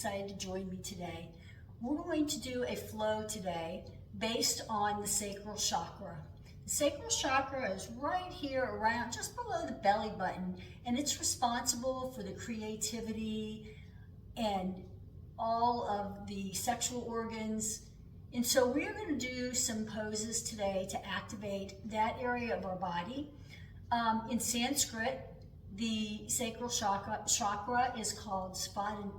excited to join me today. We're going to do a flow today based on the sacral chakra. The sacral chakra is right here around, just below the belly button, and it's responsible for the creativity and all of the sexual organs. And so we're going to do some poses today to activate that area of our body. In Sanskrit, the sacral chakra is called Swadisthana.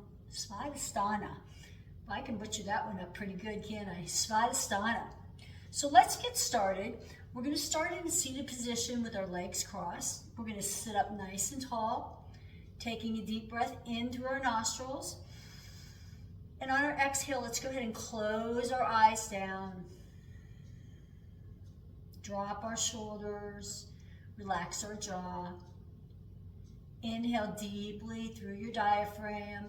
I can butcher that one up pretty good, can't I? Swadisthana. So let's get started. We're going to start in a seated position with our legs crossed. We're going to sit up nice and tall, taking a deep breath in through our nostrils. And on our exhale, let's go ahead and close our eyes down. Drop our shoulders, relax our jaw. Inhale deeply through your diaphragm,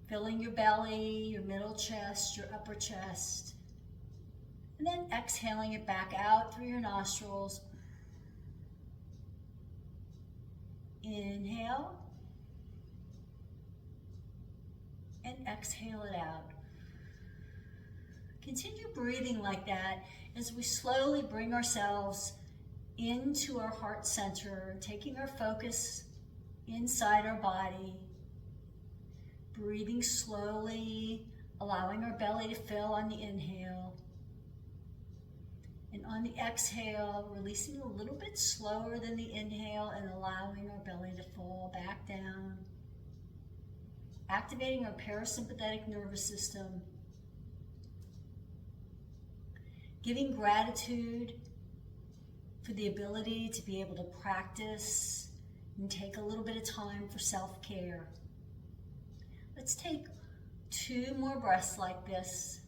filling your belly, your middle chest, your upper chest. And then exhaling it back out through your nostrils. Inhale. And exhale it out. Continue breathing like that as we slowly bring ourselves into our heart center, taking our focus inside our body. Breathing slowly, allowing our belly to fill on the inhale. And on the exhale, releasing a little bit slower than the inhale and allowing our belly to fall back down. Activating our parasympathetic nervous system. Giving gratitude for the ability to be able to practice and take a little bit of time for self-care. Let's take 2 more breaths like this.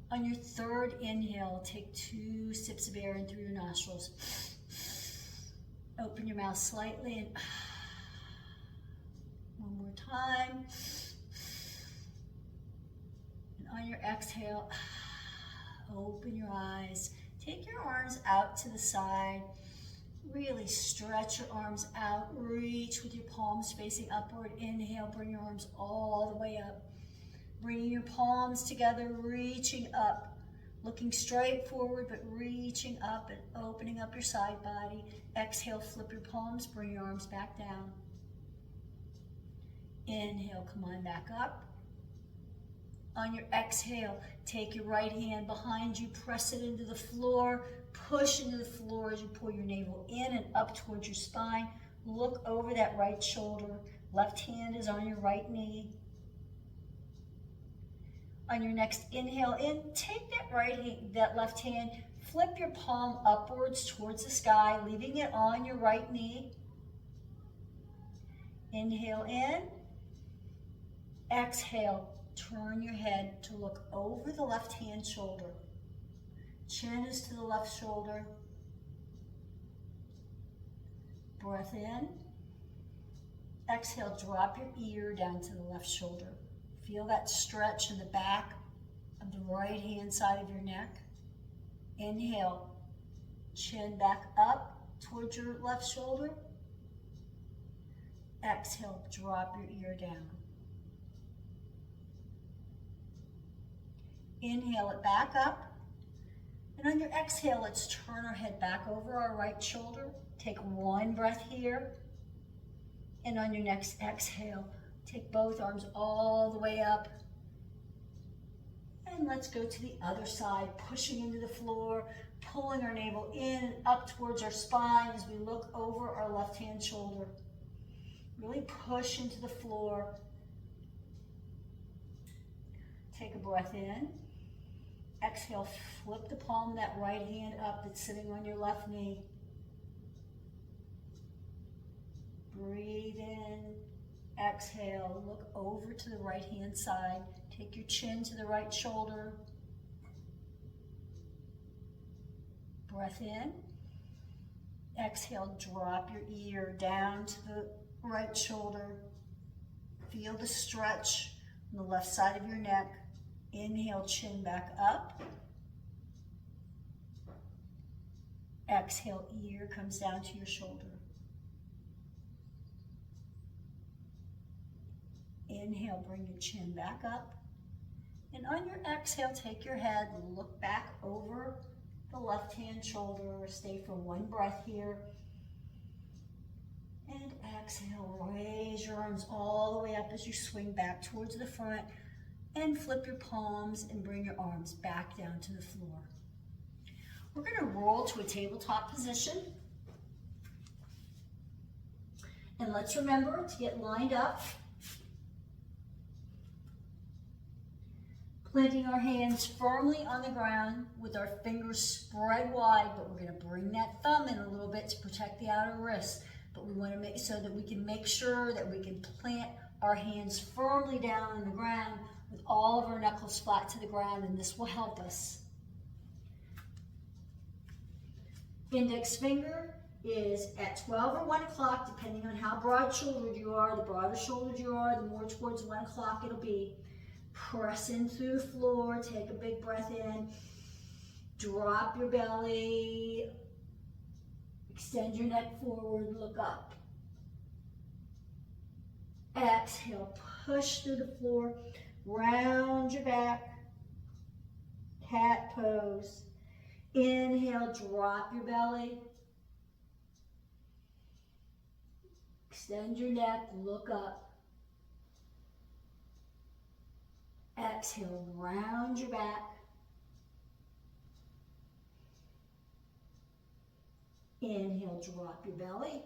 On your third inhale, take 2 sips of air in through your nostrils. Open your mouth slightly and one more time. And on your exhale, open your eyes. Take your arms out to the side. Really stretch your arms out. Reach with your palms facing upward. Inhale, bring your arms all the way up. Bringing your palms together, reaching up. Looking straight forward, but reaching up and opening up your side body. Exhale, flip your palms, bring your arms back down. Inhale, come on back up. On your exhale, take your right hand behind you, press it into the floor, push into the floor as you pull your navel in and up towards your spine. Look over that right shoulder. Left hand is on your right knee. On your next inhale in, take that left hand, flip your palm upwards towards the sky, leaving it on your right knee. Inhale in. Exhale, turn your head to look over the left hand shoulder. Chin is to the left shoulder. Breath in. Exhale, drop your ear down to the left shoulder. Feel that stretch in the back of the right hand side of your neck. Inhale, chin back up towards your left shoulder. Exhale, drop your ear down. Inhale it back up. And on your exhale, let's turn our head back over our right shoulder. Take 1 breath here. And on your next exhale, take both arms all the way up. And let's go to the other side, pushing into the floor, pulling our navel in and up towards our spine as we look over our left hand shoulder. Really push into the floor. Take a breath in. Exhale, flip the palm of that right hand up that's sitting on your left knee. Breathe in. Exhale, look over to the right hand side. Take your chin to the right shoulder. Breath in. Exhale, drop your ear down to the right shoulder. Feel the stretch on the left side of your neck. Inhale, chin back up. Exhale, ear comes down to your shoulder. Inhale, bring your chin back up. And on your exhale, take your head, look back over the left-hand shoulder. Stay for one breath here. And exhale, raise your arms all the way up as you swing back towards the front. And flip your palms and bring your arms back down to the floor. We're going to roll to a tabletop position. And let's remember to get lined up. Planting our hands firmly on the ground with our fingers spread wide, but we're going to bring that thumb in a little bit to protect the outer wrist. But we want to make so that we can make sure that we can plant our hands firmly down on the ground with all of our knuckles flat to the ground, and this will help us. Index finger is at 12 or 1 o'clock, depending on how broad-shouldered you are. The broader shouldered you are, the more towards 1 o'clock it'll be. Press in through the floor, take a big breath in, drop your belly, extend your neck forward, look up. Exhale, push through the floor, round your back, cat pose. Inhale, drop your belly. Extend your neck, look up. Exhale, round your back. Inhale, drop your belly.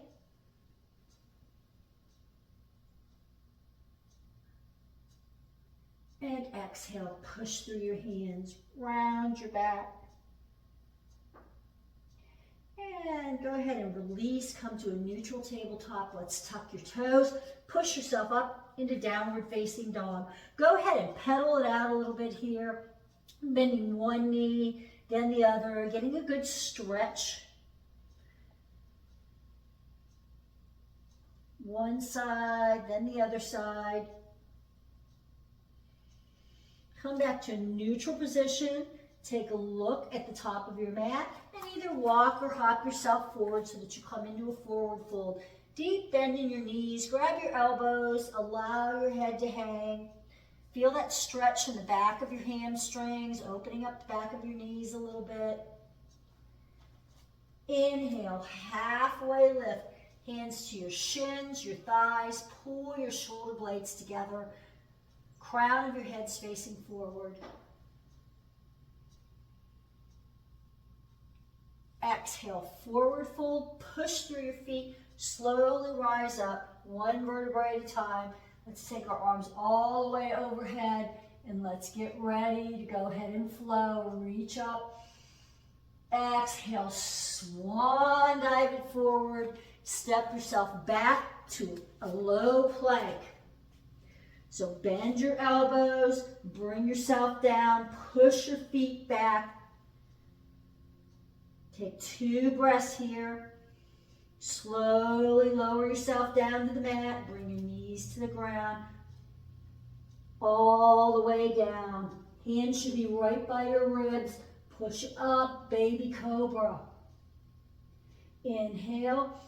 And exhale, push through your hands, round your back. And go ahead and release, come to a neutral tabletop. Let's tuck your toes, push yourself up into downward facing dog. Go ahead and pedal it out a little bit here, bending one knee, then the other, getting a good stretch. One side, then the other side. Come back to a neutral position. Take a look at the top of your mat and either walk or hop yourself forward so that you come into a forward fold. Deep bend in your knees, grab your elbows, allow your head to hang. Feel that stretch in the back of your hamstrings, opening up the back of your knees a little bit. Inhale, halfway lift, hands to your shins, your thighs, pull your shoulder blades together. Crown of your head's facing forward. Exhale, forward fold, push through your feet, slowly rise up, one vertebrae at a time. Let's take our arms all the way overhead and let's get ready to go ahead and flow. Reach up. Exhale, swan dive it forward. Step yourself back to a low plank. So bend your elbows, bring yourself down, push your feet back. Take 2 breaths here. Slowly lower yourself down to the mat. Bring your knees to the ground. All the way down. Hands should be right by your ribs. Push up, baby cobra. Inhale.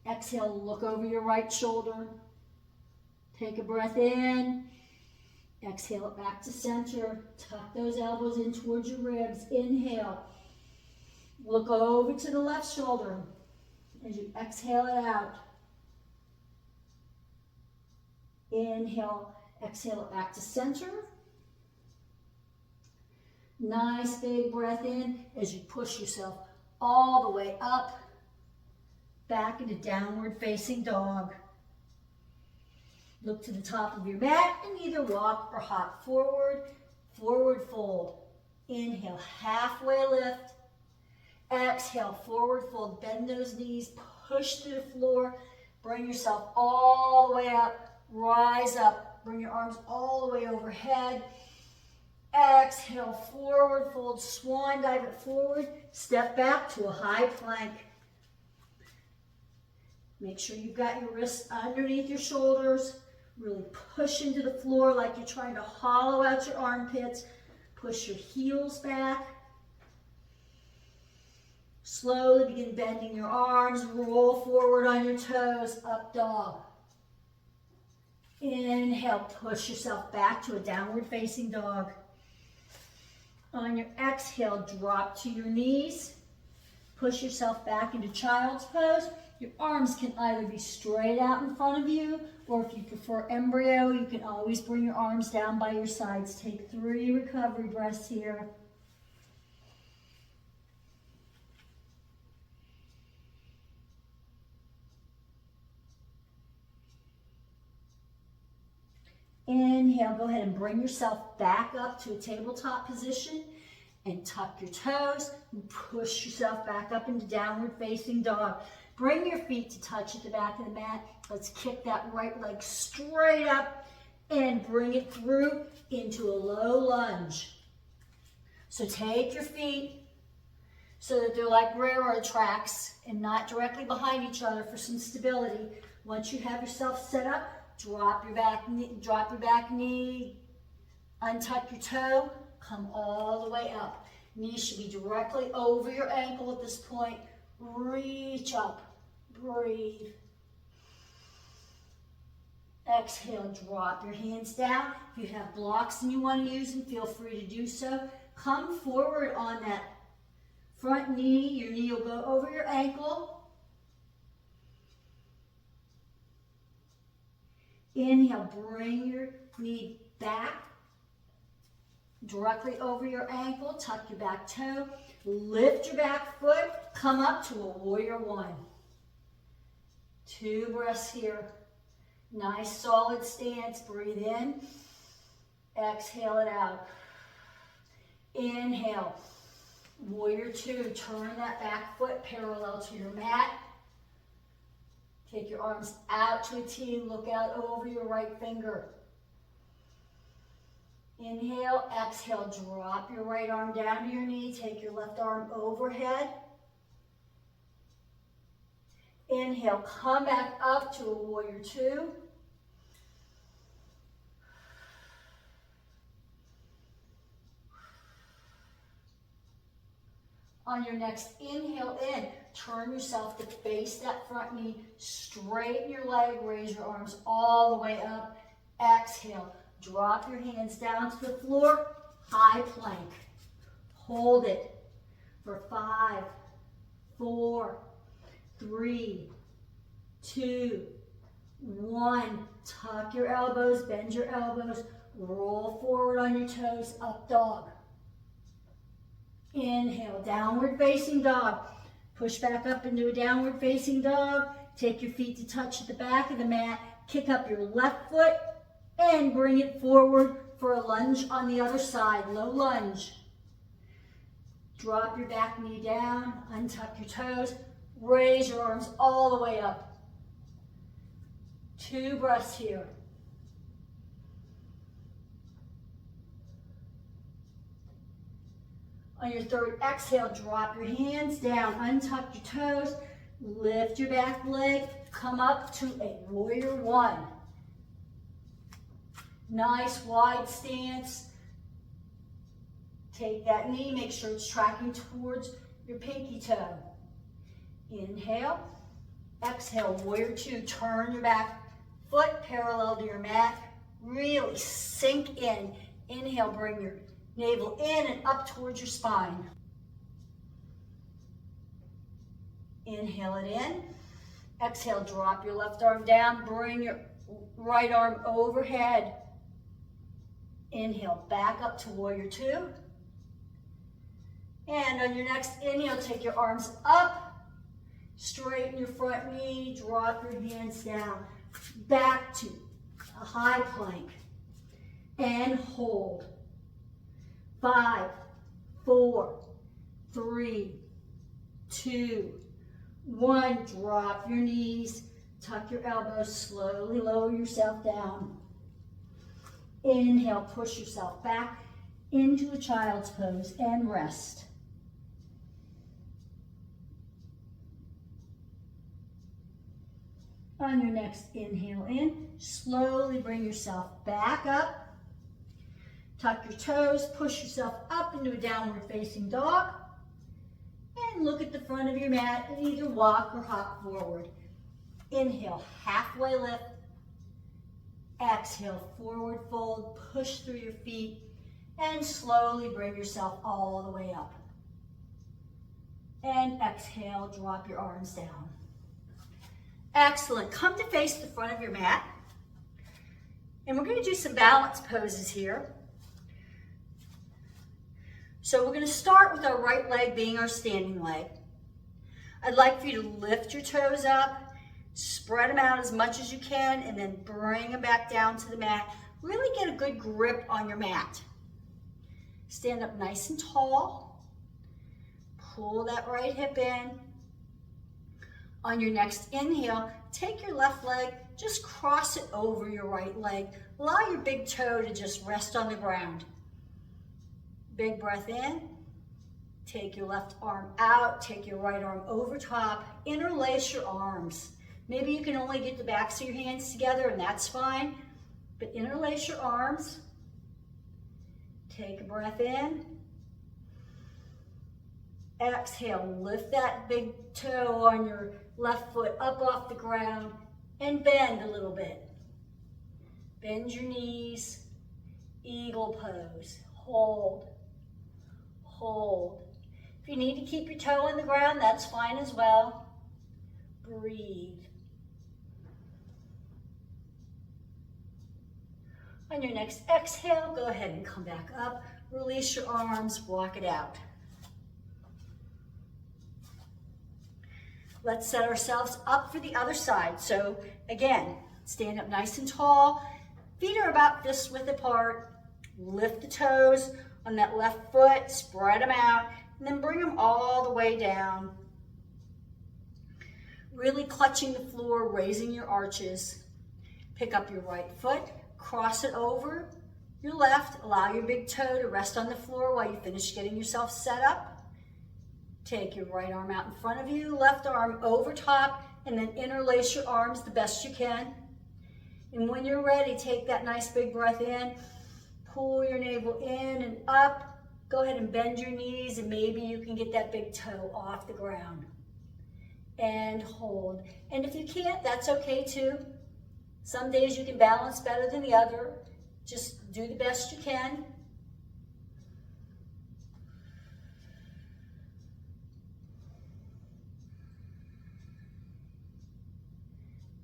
Exhale, look over your right shoulder. Take a breath in. Exhale it back to center. Tuck those elbows in towards your ribs. Inhale. Look over to the left shoulder as you exhale it out. Inhale, exhale it back to center. Nice big breath in as you push yourself all the way up, back into downward facing dog. Look to the top of your mat and either walk or hop forward, forward fold. Inhale, halfway lift. Exhale, forward fold, bend those knees, push through the floor, bring yourself all the way up, rise up, bring your arms all the way overhead. Exhale, forward fold, swan dive it forward, step back to a high plank. Make sure you've got your wrists underneath your shoulders, really push into the floor like you're trying to hollow out your armpits, push your heels back. Slowly begin bending your arms, roll forward on your toes, up dog. Inhale, push yourself back to a downward facing dog. On your exhale, drop to your knees. Push yourself back into child's pose. Your arms can either be straight out in front of you, or if you prefer embryo, you can always bring your arms down by your sides. Take 3 recovery breaths here. Inhale, go ahead and bring yourself back up to a tabletop position and tuck your toes and push yourself back up into downward facing dog. Bring your feet to touch at the back of the mat. Let's kick that right leg straight up and bring it through into a low lunge. So take your feet so that they're like railroad tracks and not directly behind each other for some stability. Once you have yourself set up, drop your back knee, untuck your toe, come all the way up. Knees should be directly over your ankle at this point. Reach up, breathe. Exhale, drop your hands down. If you have blocks and you want to use them, feel free to do so. Come forward on that front knee. Your knee will go over your ankle. Inhale, bring your knee back directly over your ankle. Tuck your back toe. Lift your back foot. Come up to a warrior one. 2 breaths here. Nice solid stance. Breathe in. Exhale it out. Inhale. Warrior 2. Turn that back foot parallel to your mat. Take your arms out to a T and look out over your right finger. Inhale, exhale, drop your right arm down to your knee. Take your left arm overhead. Inhale, come back up to a warrior 2. On your next inhale in, turn yourself to face that front knee, straighten your leg, raise your arms all the way up. Exhale, drop your hands down to the floor, high plank. Hold it for 5, 4, 3, 2, 1. Tuck your elbows, bend your elbows, roll forward on your toes, up dog. Inhale, downward facing dog. Push back up into a downward facing dog. Take your feet to touch at the back of the mat. Kick up your left foot and bring it forward for a lunge on the other side. Low lunge. Drop your back knee down. Untuck your toes. Raise your arms all the way up. 2 breaths here. On your third exhale, drop your hands down, untuck your toes, lift your back leg, come up to a warrior 1. Nice wide stance. Take that knee, make sure it's tracking towards your pinky toe. Inhale, exhale, warrior 2. Turn your back foot parallel to your mat. Really sink in. Inhale, bring your navel in and up towards your spine. Inhale it in. Exhale, drop your left arm down. Bring your right arm overhead. Inhale, back up to warrior 2. And on your next inhale, take your arms up. Straighten your front knee. Drop your hands down. Back to a high plank. And hold. 5, 4, 3, 2, 1. Drop your knees, tuck your elbows, slowly lower yourself down. Inhale, push yourself back into a child's pose and rest. On your next inhale in, slowly bring yourself back up. Tuck your toes, push yourself up into a downward facing dog, and can look at the front of your mat and either walk or hop forward. Inhale, halfway lift. Exhale, forward fold, push through your feet, and slowly bring yourself all the way up. And exhale, drop your arms down. Excellent. Come to face the front of your mat. And we're going to do some balance poses here. So we're going to start with our right leg being our standing leg. I'd like for you to lift your toes up, spread them out as much as you can, and then bring them back down to the mat. Really get a good grip on your mat. Stand up nice and tall. Pull that right hip in. On your next inhale, take your left leg, just cross it over your right leg. Allow your big toe to just rest on the ground. Big breath in. Take your left arm out, take your right arm over top, interlace your arms. Maybe you can only get the backs of your hands together, and that's fine, but interlace your arms. Take a breath in. Exhale, lift that big toe on your left foot up off the ground and bend a little bit. Bend your knees, eagle pose, hold, hold. If you need to keep your toe on the ground, that's fine as well. Breathe. On your next exhale, go ahead and come back up. Release your arms, walk it out. Let's set ourselves up for the other side. So again, stand up nice and tall. Feet are about this width apart. Lift the toes on that left foot, spread them out, and then bring them all the way down. Really clutching the floor, raising your arches. Pick up your right foot, cross it over your left. Allow your big toe to rest on the floor while you finish getting yourself set up. Take your right arm out in front of you, left arm over top, and then interlace your arms the best you can. And when you're ready, take that nice big breath in, pull your navel in and up. Go ahead and bend your knees, and maybe you can get that big toe off the ground. And hold. And if you can't, that's okay too. Some days you can balance better than the other. Just do the best you can.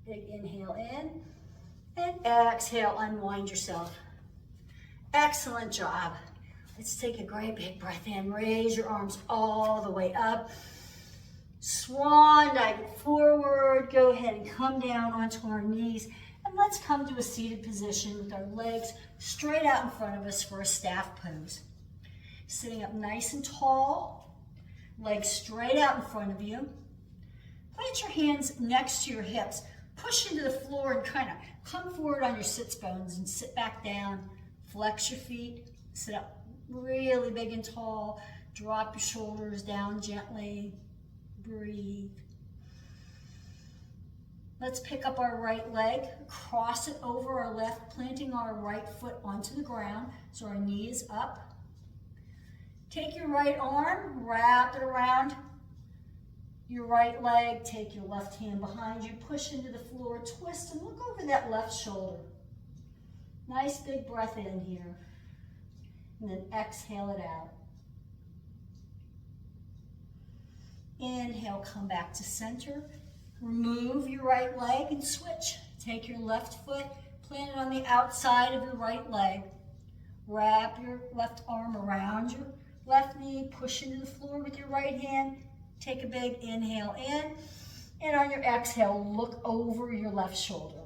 Big inhale in, and exhale, unwind yourself. Excellent job. Let's take a great big breath in. Raise your arms all the way up. Swan dive it forward. Go ahead and come down onto our knees. And let's come to a seated position with our legs straight out in front of us for a staff pose. Sitting up nice and tall, legs straight out in front of you. Put your hands next to your hips. Push into the floor and kind of come forward on your sits bones and sit back down. Flex your feet, sit up really big and tall. Drop your shoulders down gently. Breathe. Let's pick up our right leg, cross it over our left, planting our right foot onto the ground so our knee is up. Take your right arm, wrap it around your right leg, take your left hand behind you, push into the floor, twist and look over that left shoulder. Nice big breath in here. And then exhale it out. Inhale, come back to center. Remove your right leg and switch. Take your left foot, plant it on the outside of your right leg. Wrap your left arm around your left knee, push into the floor with your right hand. Take a big inhale in, and on your exhale, look over your left shoulder.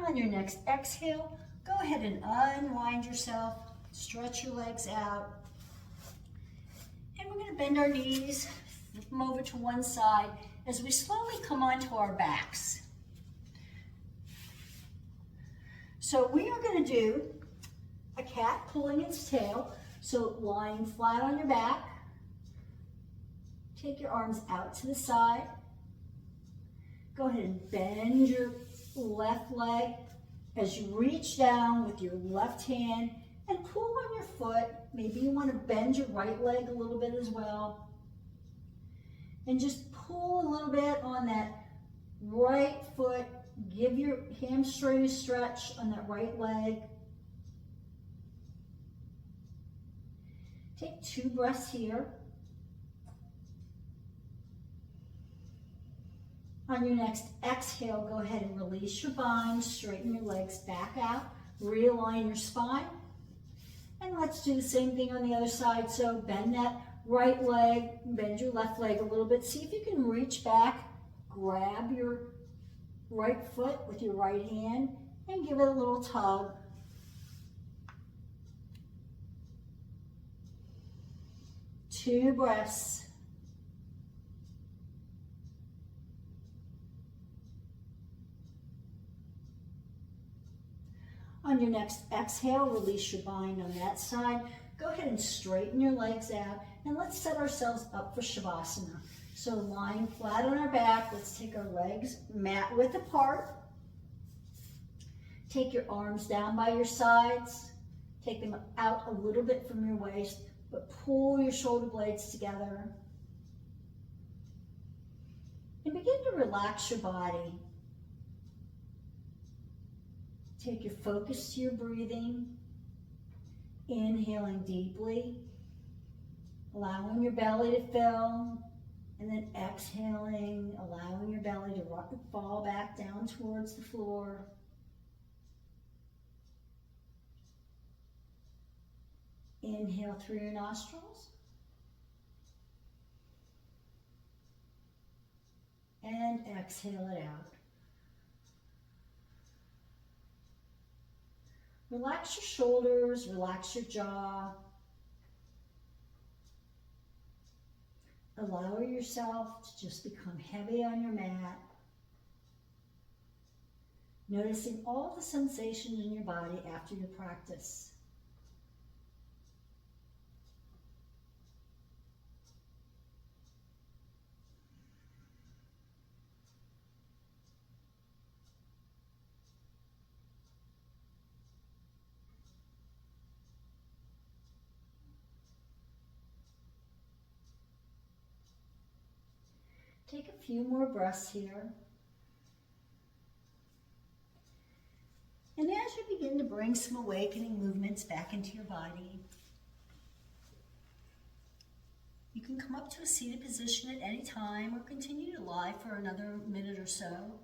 On your next exhale, go ahead and unwind yourself, stretch your legs out. And we're going to bend our knees, flip them over to one side as we slowly come onto our backs. So we are going to do a cat pulling its tail. So lying flat on your back, take your arms out to the side. Go ahead and bend your left leg as you reach down with your left hand and pull on your foot. Maybe you want to bend your right leg a little bit as well. And just pull a little bit on that right foot. Give your hamstring a stretch on that right leg. Take 2 breaths here. On your next exhale, go ahead and release your bind, straighten your legs back out, realign your spine. And let's do the same thing on the other side. So bend that right leg, bend your left leg a little bit. See if you can reach back, grab your right foot with your right hand and give it a little tug. Two breaths. On your next exhale, release your bind on that side. Go ahead and straighten your legs out, and let's set ourselves up for Shavasana. So lying flat on our back, let's take our legs mat width apart. Take your arms down by your sides. Take them out a little bit from your waist, but pull your shoulder blades together. And begin to relax your body. Take your focus to your breathing, inhaling deeply, allowing your belly to fill, and then exhaling, allowing your belly to rock and fall back down towards the floor. Inhale through your nostrils, and exhale it out. Relax your shoulders, relax your jaw. Allow yourself to just become heavy on your mat. Noticing all the sensations in your body after your practice. Take a few more breaths here. And as you begin to bring some awakening movements back into your body, you can come up to a seated position at any time or continue to lie for another minute or so.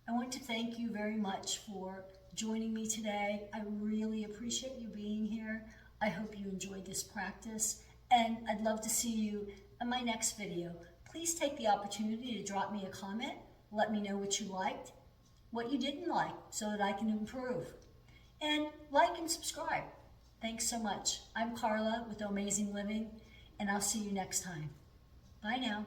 I want to thank you very much for joining me today. I really appreciate you being here. I hope you enjoyed this practice, and I'd love to see you in my next video. Please take the opportunity to drop me a comment. Let me know what you liked, what you didn't like, so that I can improve. And like and subscribe. Thanks so much. I'm Carla with OhmAzing Living, and I'll see you next time. Bye now.